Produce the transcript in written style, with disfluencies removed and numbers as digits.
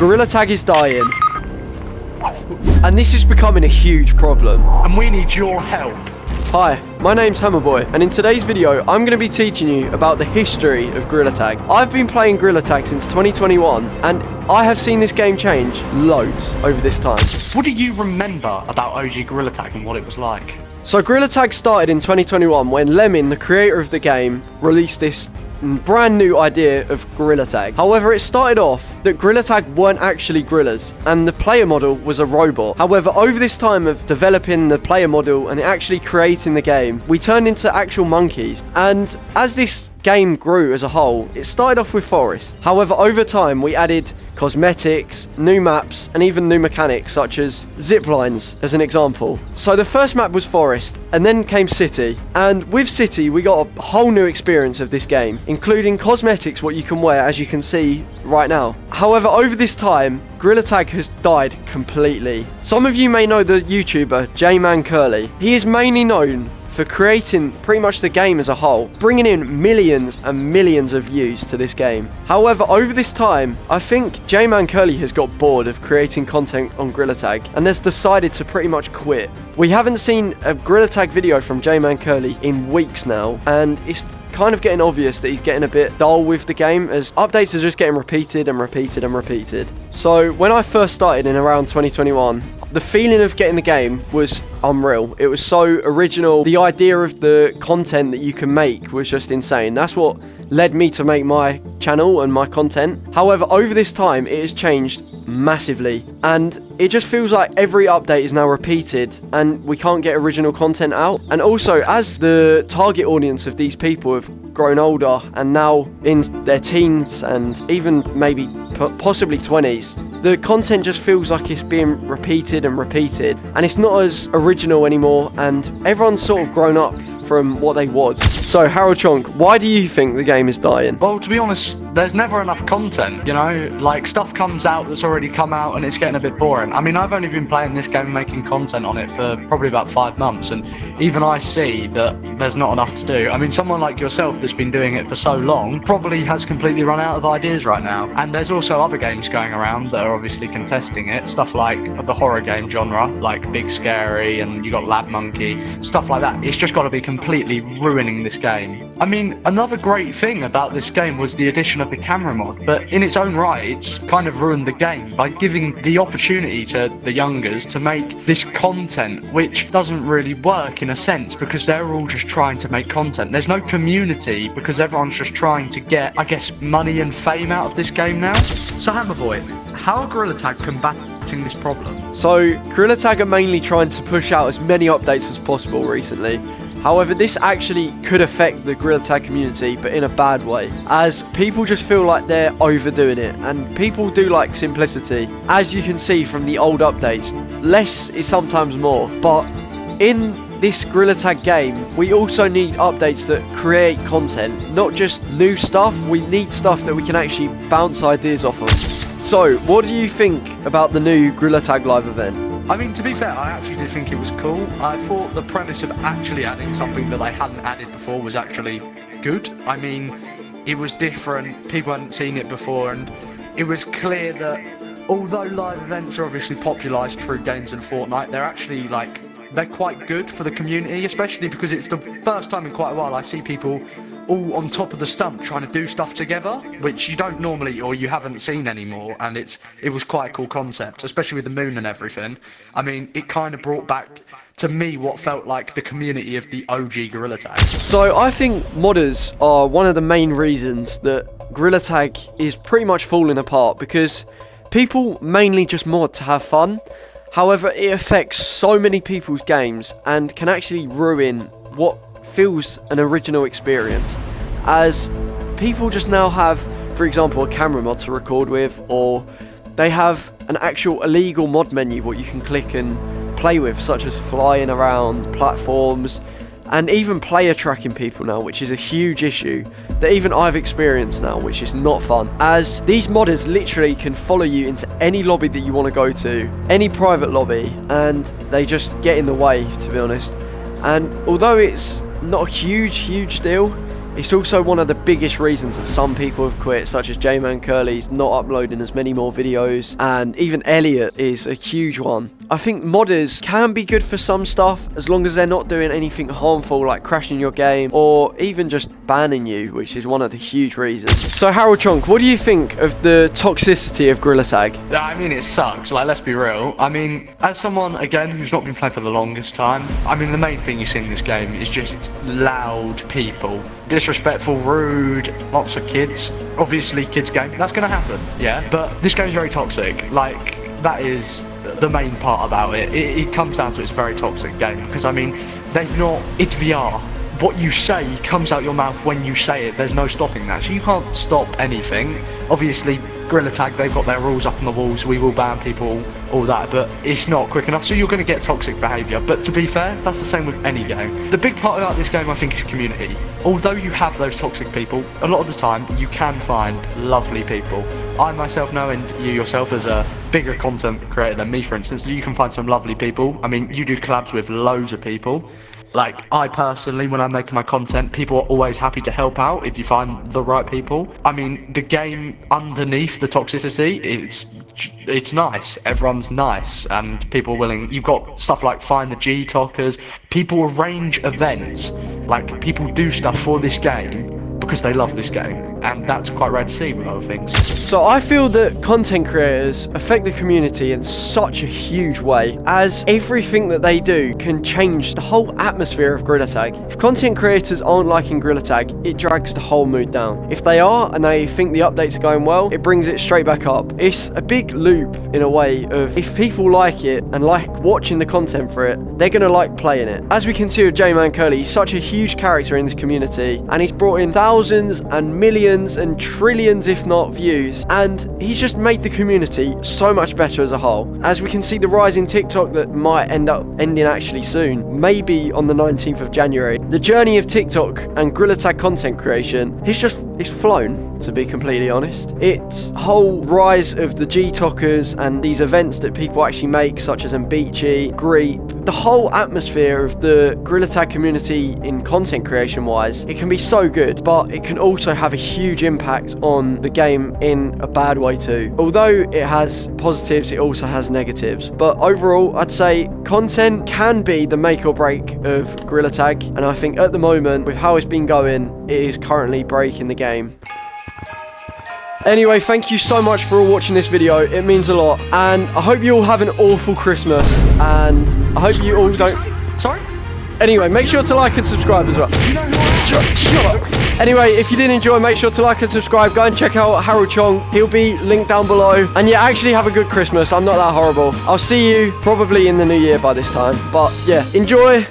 Gorilla Tag is dying. And this is becoming a huge problem. And we need your help. Hi, my name's Hammerboy, and in today's video, I'm going to be teaching you about the history of Gorilla Tag. I've been playing Gorilla Tag since 2021, and I have seen this game change loads over this time. What do you remember about OG Gorilla Tag and what it was like? So Gorilla Tag started in 2021 when Lemon, the creator of the game, released this brand new idea of Gorilla Tag. However, it started off that Gorilla Tag weren't actually gorillas and the player model was a robot. However, over this time of developing the player model and actually creating the game, we turned into actual monkeys. And as this game grew as a whole, it started off with Forest. However, over time we added cosmetics, new maps, and even new mechanics such as zip lines as an example. So the first map was Forest, and then came City, and with City we got a whole new experience of this game, including cosmetics, what you can wear, as you can see right now. However, over this time, Gorilla Tag has died completely. Some of you may know the YouTuber J-Man Curly. He is mainly known for creating pretty much the game as a whole, bringing in millions and millions of views to this game. However, over this time, I think J-Man Curly has got bored of creating content on Gorilla Tag and has decided to pretty much quit. We haven't seen a Gorilla Tag video from J-Man Curly in weeks now, and it's kind of getting obvious that he's getting a bit dull with the game as updates are just getting repeated and repeated and repeated. So when I first started in around 2021, the feeling of getting the game was unreal. It was so original. The idea of the content that you can make was just insane. That's what led me to make my channel and my content. However, over this time, it has changed massively, and it just feels like every update is now repeated and we can't get original content out. And also, as the target audience of these people have grown older and now in their teens and even maybe possibly 20s, the content just feels like it's being repeated and repeated, and it's not as original anymore, and everyone's sort of grown up from what they was. So HaroldChonk, why do you think the game is dying? Well, to be honest, there's never enough content, you know? Like, stuff comes out that's already come out and it's getting a bit boring. I mean, I've only been playing this game and making content on it for probably about 5 months, and even I see that there's not enough to do. I mean, someone like yourself that's been doing it for so long probably has completely run out of ideas right now. And there's also other games going around that are obviously contesting it, stuff like the horror game genre, like Big Scary, and you got Lab Monkey, stuff like that. It's just got to be completely ruining this game. I mean, another great thing about this game was the addition of the camera mod, but in its own right, it's kind of ruined the game by giving the opportunity to the youngers to make this content, which doesn't really work in a sense because they're all just trying to make content. There's no community because everyone's just trying to get, I guess, money and fame out of this game now. So Hammerboy, how are Gorilla Tag combating this problem? So Gorilla Tag are mainly trying to push out as many updates as possible recently. However, this actually could affect the Gorilla Tag community, but in a bad way, as people just feel like they're overdoing it, and people do like simplicity. As you can see from the old updates, less is sometimes more, but in this Gorilla Tag game, we also need updates that create content, not just new stuff. We need stuff that we can actually bounce ideas off of. So, what do you think about the new Gorilla Tag live event? I mean, to be fair, I actually did think it was cool. I thought the premise of actually adding something that they hadn't added before was actually good. I mean, it was different, people hadn't seen it before, and it was clear that although live events are obviously popularised through games and Fortnite, they're actually, like, they're quite good for the community, especially because it's the first time in quite a while I see people all on top of the stump trying to do stuff together, which you don't normally, or you haven't seen anymore, and it was quite a cool concept, especially with the moon and everything. I mean, it kind of brought back to me what felt like the community of the OG Gorilla Tag. So I think modders are one of the main reasons that Gorilla Tag is pretty much falling apart, because people mainly just mod to have fun. However, it affects so many people's games and can actually ruin what feels an original experience, as people just now have, for example, a camera mod to record with, or they have an actual illegal mod menu what you can click and play with, such as flying around platforms and even player tracking people now, which is a huge issue that even I've experienced now, which is not fun, as these modders literally can follow you into any lobby that you want to go to, any private lobby, and they just get in the way, to be honest. And although it's not a huge deal, it's also one of the biggest reasons that some people have quit, such as J-Man Curly's not uploading as many more videos, and even Elliot is a huge one. I think modders can be good for some stuff, as long as they're not doing anything harmful like crashing your game, or even just banning you, which is one of the huge reasons. So HaroldChonk, what do you think of the toxicity of Gorilla Tag? I mean, it sucks, like, let's be real. I mean, as someone, again, who's not been playing for the longest time, I mean, the main thing you see in this game is just loud people. Disrespectful, rude, lots of kids. Obviously, kids game, that's gonna happen, yeah? But this game's very toxic, like, that is the main part about it. It comes down to it's a very toxic game, because, I mean, it's VR. What you say comes out your mouth when you say it. There's no stopping that. So you can't stop anything. Obviously, Gorilla Tag, they've got their rules up on the walls. We will ban people, all that, but it's not quick enough. So you're going to get toxic behaviour. But to be fair, that's the same with any game. The big part about this game, I think, is community. Although you have those toxic people, a lot of the time you can find lovely people. I myself know, and you yourself as a bigger content creator than me, for instance, you can find some lovely people. I mean, you do collabs with loads of people. Like, I personally, when I'm making my content, people are always happy to help out if you find the right people. I mean, the game underneath the toxicity, it's nice. Everyone's nice, and people are willing. You've got stuff like Find the G-Talkers. People arrange events. Like, people do stuff for this game because they love this game, and that's quite rare to see with other things. So I feel that content creators affect the community in such a huge way, as everything that they do can change the whole atmosphere of Gorilla Tag. If content creators aren't liking Gorilla Tag, it drags the whole mood down. If they are, and they think the updates are going well, it brings it straight back up. It's a big loop, in a way, of if people like it and like watching the content for it, they're gonna like playing it. As we can see with J-Man Curly, he's such a huge character in this community, and he's brought in thousands and millions and trillions, if not, views, and he's just made the community so much better as a whole. As we can see, the rise in TikTok that might end up ending actually soon, maybe on the 19th of January. The journey of TikTok and Gorilla Tag content creation it's flown, to be completely honest. Its whole rise of the G-Talkers and these events that people actually make, such as Mbeachy, Greep, the whole atmosphere of the Gorilla Tag community in content creation wise, it can be so good, but it can also have a huge impact on the game in a bad way too. Although it has positives, it also has negatives. But overall, I'd say content can be the make or break of Gorilla Tag, and I think at the moment, with how it's been going, it is currently breaking the game. Anyway, thank you so much for watching this video. It means a lot, and I hope you all have an awful Christmas, and I hope you all don't... Sorry? Anyway, make sure to like and subscribe as well. You know who I am? Shut up. Anyway, if you did enjoy, make sure to like and subscribe. Go and check out HaroldChonk. He'll be linked down below. And yeah, actually have a good Christmas. I'm not that horrible. I'll see you probably in the new year by this time. But yeah, enjoy.